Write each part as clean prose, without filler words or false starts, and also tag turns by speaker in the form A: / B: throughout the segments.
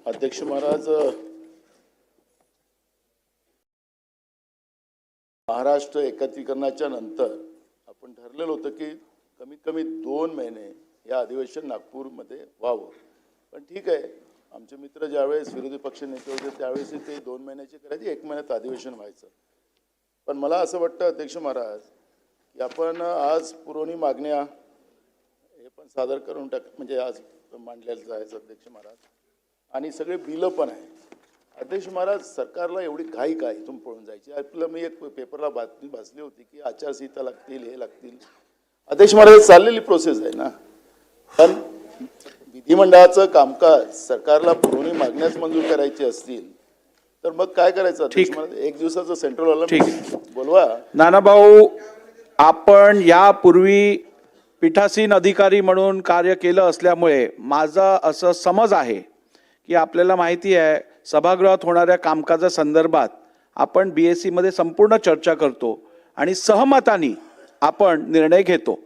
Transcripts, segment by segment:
A: अध्यक्ष महाराज, महाराष्ट्र एकत्रीकरणाच्या नंतर आपण ठरलेलं होतं की कमीत कमी 2 महिने या अधिवेशन नागपूरमध्ये व्हावं. पण ठीक आहे, आमचे मित्र ज्यावेळेस विरोधी पक्ष नेते होते त्यावेळेस ते 2 महिन्याचे करायचे, 1 महिन्यात अधिवेशन व्हायचं. पण मला असं वाटतं अध्यक्ष महाराज की आपण आज पुरवणी मागण्या हे पण सादर करून म्हणजे आज मांडलेलं जायचं अध्यक्ष महाराज, आणि सगळे बिलं पण आहे. अध्यक्ष महाराज, सरकारला एवढी घाई काय इथून पळून जायची? आपलं मी एक पेपरला बातमी वाचली होती की आचारसंहिता लागतील, हे लागतील. अध्यक्ष महाराज, चाललेली प्रोसेस आहे ना. पण विधिमंडळाचं कामकाज सरकारला पुरवणी मागण्याच मंजूर करायची असतील तर मग काय करायचं अध्यक्ष महाराज? 1 दिवसाचं सेंट्रल हॉलला बोलवा.
B: नानाभाऊ, आपण यापूर्वी पीठासीन अधिकारी म्हणून कार्य केलं असल्यामुळे माझा असं समज आहे की आपल्याला माहिती आहे सभागृहात होणाऱ्या कामकाजासंदर्भात आपण BSc मध्ये संपूर्ण चर्चा करतो आणि सहमताने आपण निर्णय घेतो.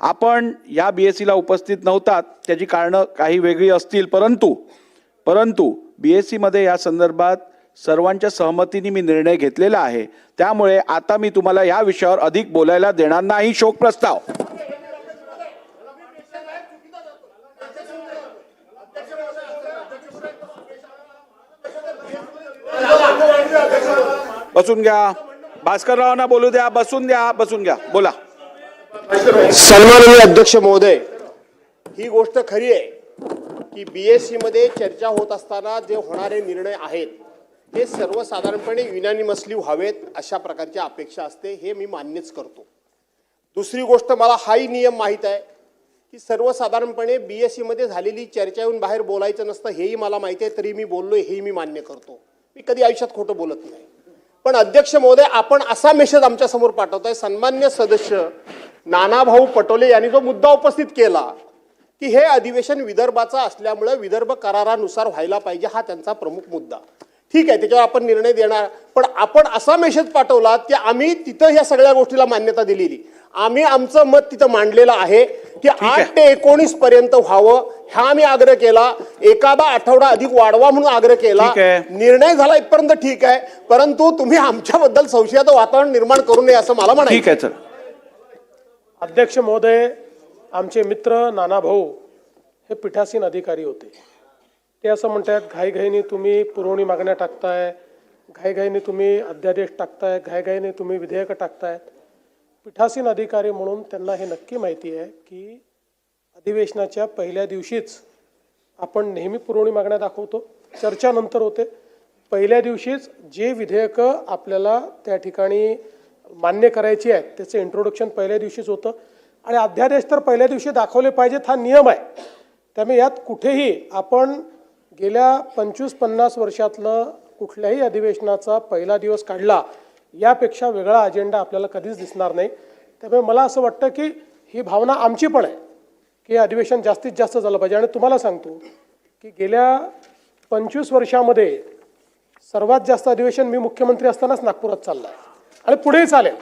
B: आपण या BSc ला उपस्थित नव्हतात, त्याची कारणं काही वेगळी असतील, परंतु BSc मध्ये या संदर्भात सर्वांच्या सहमतीने मी निर्णय घेतलेला आहे. त्यामुळे आता मी तुम्हाला या विषयावर अधिक बोलायला देणार नाही. शोक प्रस्ताव. बसून घ्या. भास्कररावांना बोलू द्या. बसून घ्या. बोला.
C: सन्माननीय अध्यक्ष महोदय, ही गोष्ट खरी आहे की BSc मध्ये चर्चा होत असताना जे होणारे निर्णय आहेत हे सर्वसाधारणपणे युनॅनिमसली व्हावेत अशा प्रकारची अपेक्षा असते. हे मी मान्यच करतो. दुसरी गोष्ट, मला हाही नियम माहीत आहे की सर्वसाधारणपणे BSc मध्ये झालेली चर्चा येऊन बाहेर बोलायचं नसतं, हेही मला माहिती आहे. तरी मी बोललोय, हेही मी मान्य करतो. मी कधी आयुष्यात खोटं बोलत नाही. पण अध्यक्ष महोदय, आपण असा मेसेज आमच्या समोर पाठवताय. सन्मान्य सदस्य नानाभाऊ पटोले यांनी जो मुद्दा उपस्थित केला की हे अधिवेशन विदर्भाचं असल्यामुळे विदर्भ करारानुसार व्हायला पाहिजे, हा त्यांचा प्रमुख मुद्दा. ठीक आहे, त्याच्यावर आपण निर्णय देणार. पण आपण असा मेसेज पाठवला की आम्ही तिथं या सगळ्या गोष्टीला मान्यता दिलेली. आम्ही आमचं मत तिथं मांडलेलं आहे की 8 ते 19 पर्यंत व्हावं, हा आम्ही आग्रह केला. एखादा आठवडा अधिक वाढवा म्हणून आग्रह केला. निर्णय झाला इथपर्यंत ठीक आहे, परंतु तुम्ही आमच्याबद्दल संशयाचं वातावरण निर्माण करू नये असं मला म्हणायचं.
B: ठीक आहे सर.
D: अध्यक्ष महोदय, आमचे मित्र नानाभाऊ हे पीठासीन अधिकारी होते. ते असं म्हणतात घाईघाईने तुम्ही पुरवणी मागण्या टाकताय, घाईघाईने तुम्ही अध्यादेश टाकताय, घाईघाईने तुम्ही विधेयकं टाकतायत. पीठासीन अधिकारी म्हणून त्यांना हे नक्की माहिती आहे की अधिवेशनाच्या पहिल्या दिवशीच आपण नेहमी पुरवणी मागण्या दाखवतो, चर्चा नंतर होते. पहिल्या दिवशीच जे विधेयकं आपल्याला त्या ठिकाणी मान्य करायची आहेत त्याचं इंट्रोडक्शन पहिल्या दिवशीच होतं आणि अध्यादेश तर पहिल्या दिवशी दाखवले पाहिजेत, हा नियम आहे. त्यामुळे यात कुठेही आपण गेल्या 25-50 वर्षातलं कुठल्याही अधिवेशनाचा पहिला दिवस काढला यापेक्षा वेगळा अजेंडा आपल्याला कधीच दिसणार नाही. त्यामुळे मला असं वाटतं की ही भावना आमची पण आहे की अधिवेशन जास्तीत जास्त झालं पाहिजे. आणि तुम्हाला सांगतो की गेल्या 25 वर्षामध्ये सर्वात जास्त अधिवेशन मी मुख्यमंत्री असतानाच नागपुरात चाललं आहे आणि पुढेही चालेल.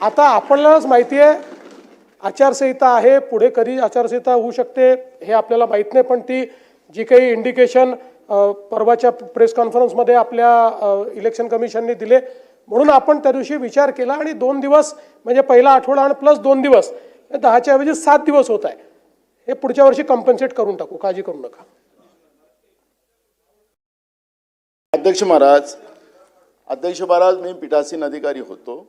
D: आता आपल्यालाच माहिती आहे आचारसंहिता आहे, पुढे कधी आचारसंहिता होऊ शकते हे आपल्याला माहीत नाही. पण ती जी काही इंडिकेशन परवाच्या प्रेस कॉन्फरन्समध्ये आपल्या इलेक्शन कमिशनने दिले म्हणून आपण त्या दिवशी विचार केला आणि 2 दिवस म्हणजे पहिला आठवडा आणि प्लस 2 दिवस 10च्या ऐवजी 7 दिवस होत आहे. हे पुढच्या वर्षी कॉम्पन्सेट करून टाकू, काळजी करू नका.
A: अध्यक्ष महाराज, मी पीठासीन अधिकारी होतो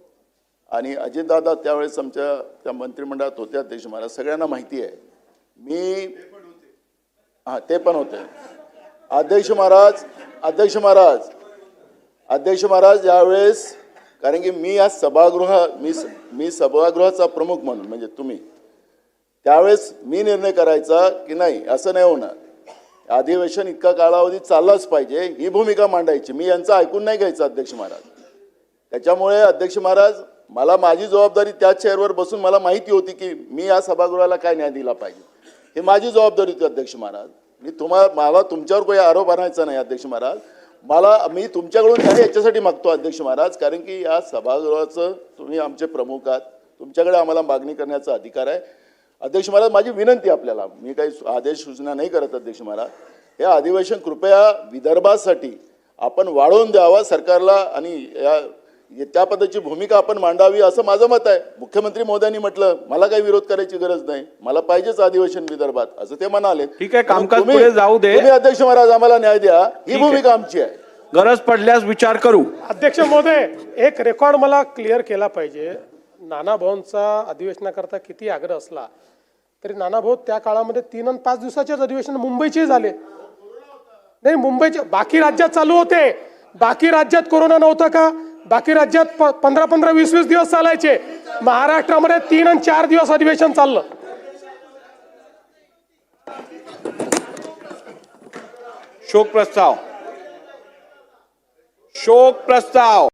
A: आणि अजितदादा त्यावेळेस आमच्या त्या मंत्रिमंडळात होते. अध्यक्ष महाराज, सगळ्यांना माहिती आहे. मी ते पण होते. अध्यक्ष महाराज यावेळेस, कारण की मी आज मी सभागृहाचा प्रमुख म्हणून म्हणजे तुम्ही त्यावेळेस मी निर्णय करायचा की नाही असं नाही होणार, अधिवेशन इतका कालावधी चाललाच पाहिजे, ही भूमिका मांडायची. मी यांचं ऐकून नाही घ्यायचं अध्यक्ष महाराज. त्याच्यामुळे अध्यक्ष महाराज, मला माझी जबाबदारी त्या चेअरवर बसून मला माहिती होती की मी या सभागृहाला काय न्याय दिला पाहिजे, हे माझी जबाबदारी होती अध्यक्ष महाराज. मला तुमच्यावर काही आरोप आणायचा नाही अध्यक्ष महाराज. मी तुमच्याकडून न्याय याच्यासाठी मागतो अध्यक्ष महाराज, कारण की या सभागृहाचं तुम्ही आमचे प्रमुख आहात, तुमच्याकडे आम्हाला मागणी करण्याचा अधिकार आहे. अध्यक्ष महाराज, माझी विनंती आपल्याला, मी काही आदेश सूचना नाही करत अध्यक्ष महाराज, हे अधिवेशन कृपया विदर्भासाठी आपण वाढवून द्यावा सरकारला आणि त्या पद्धतीची भूमिका आपण मांडावी असं माझं मत आहे. मुख्यमंत्री मोदयांनी म्हटलं मला काही विरोध करायची गरज नाही, मला पाहिजेच अधिवेशन विदर्भात असं ते म्हणाले.
B: ठीक आहे, कामकाज
A: तुम्ही-
B: पुढे जाऊ दे.
A: तुम्ही अध्यक्ष महाराज आम्हाला न्याय द्या, ही भूमिका आमची आहे.
B: गरज पडल्यास विचार करू.
D: अध्यक्ष महोदय, एक रेकॉर्ड मला क्लिअर केला पाहिजे. नाना भाऊंचा अधिवेशनाकरता किती आग्रह असला तरी नाना भाऊ त्या काळामध्ये 3 आणि 5 दिवसाचेच अधिवेशन मुंबईचे झाले. नाही, मुंबईचे बाकी राज्यात चालू होते. बाकी राज्यात कोरोना नव्हता का? बाकी राज्यात 15-15, 20-20 दिवस चालायचे. महाराष्ट्रामध्ये 3 आणि 4 दिवस अधिवेशन चाललं.
B: शोक प्रस्ताव